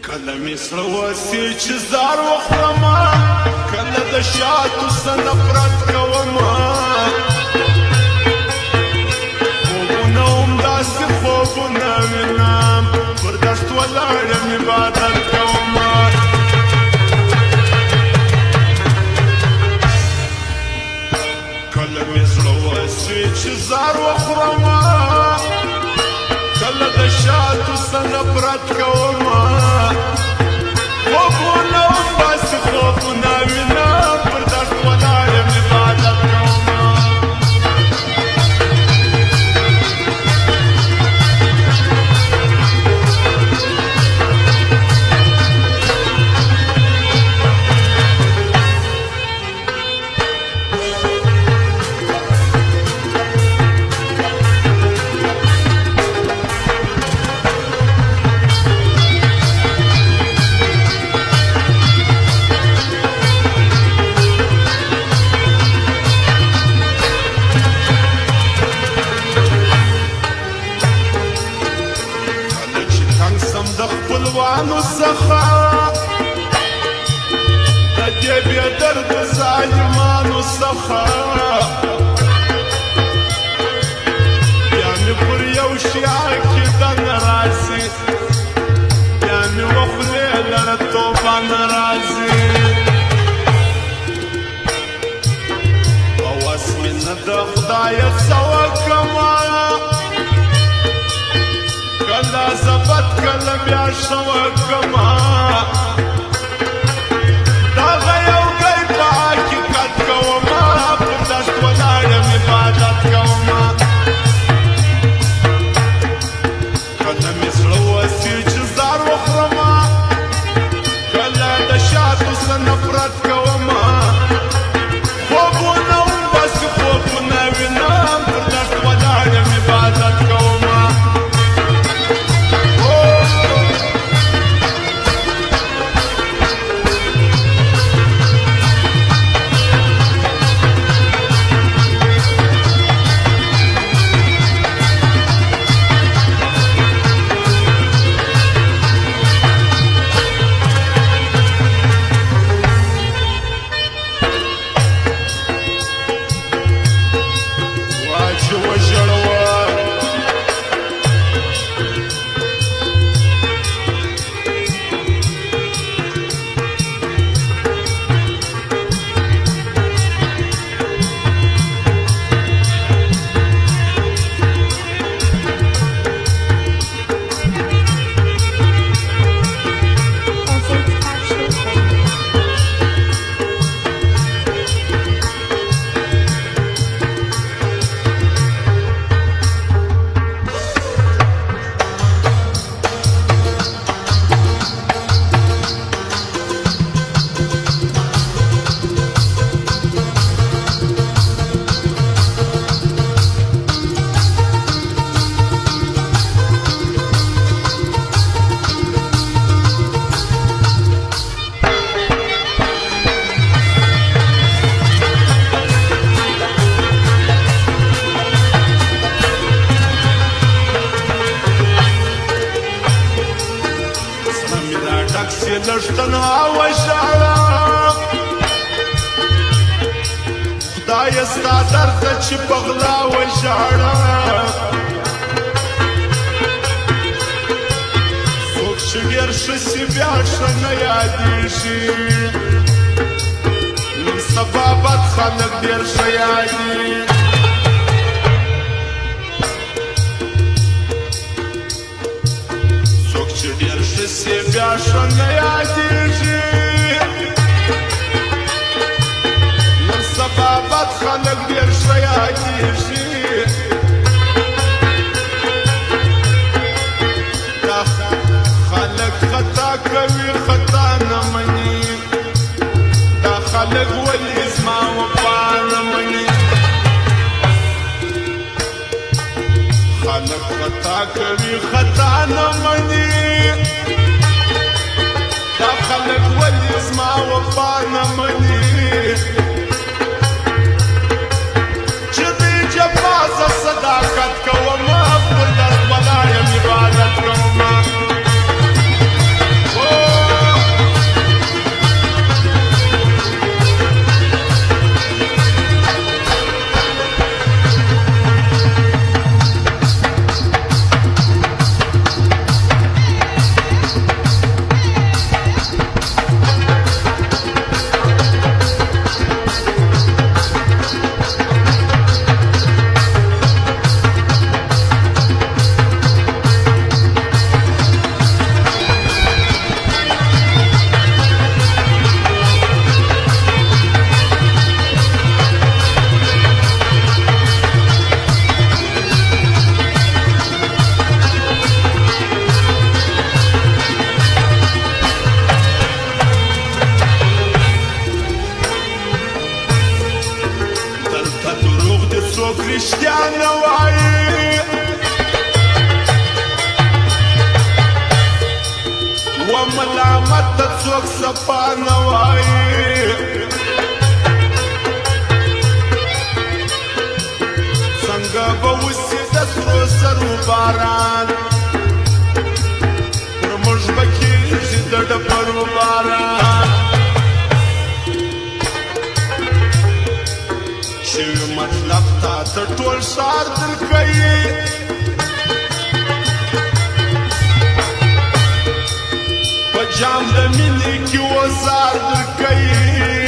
کله مې زړه وسي چې زار وخورمه کله د شاتو څه نفرت کومه خوبونه همداسې خوبونه وینم پر دشت ولاړ یم عبادت کومه کله مې زړه وسي چې زار وخورمه کله د شاتو څه نفرت کومه خوبونه همداسې خوبونه وینم پر دشت ولاړ یم عبادت کومه خپلوانو څخه د دې بې درده ظالمانو څخه بیا مې پر یو شي عقیده نه راځي بیا مې وخورې لره توبه نه راځي هوس مې نه د خدایه څه وکړمه کله زبد کله بیا ښه وکړمه دغه یو ګی په حقیقت کومه پر دشت ولاړ یم عبادت کومه کله مې زړه وسي چې زار وخورمه کله د شاتو څه نفرت کومه خوبونه همداسې خوبونه وینم پر دشت ولاړ یم عبادت کومه لږ تنها وژاړم خدایه ستا درد ته چې په غلا وژاړم څوک چې ډېر ښه سي بیا ښه نه یادېږي نن سبا بد خلک ډېر ښه یادېږي چې ډېر ښه سي بیا ښه نه یادېږي نن سبا بد خلک ډېر ښه یادېږي دا خلک خطا کوي خطا نه مني دا خلک ولې زما وفا نه مني خلک خطا کوي خطا نه مني دا خلک ولې زما وفا نه مني چې دې جفا زه صداقت کومه پر دست ولاړ یم عبادت کومه رشتیا نه وایي و ملامت ته څوک صفا نه وایي څنګه به وسي د سرو سرو باران پر موږ به کېږي د ډبرو باران چې مطلب تا ته ټول ښار دل کوي په جام د مینې کې وزار در کوي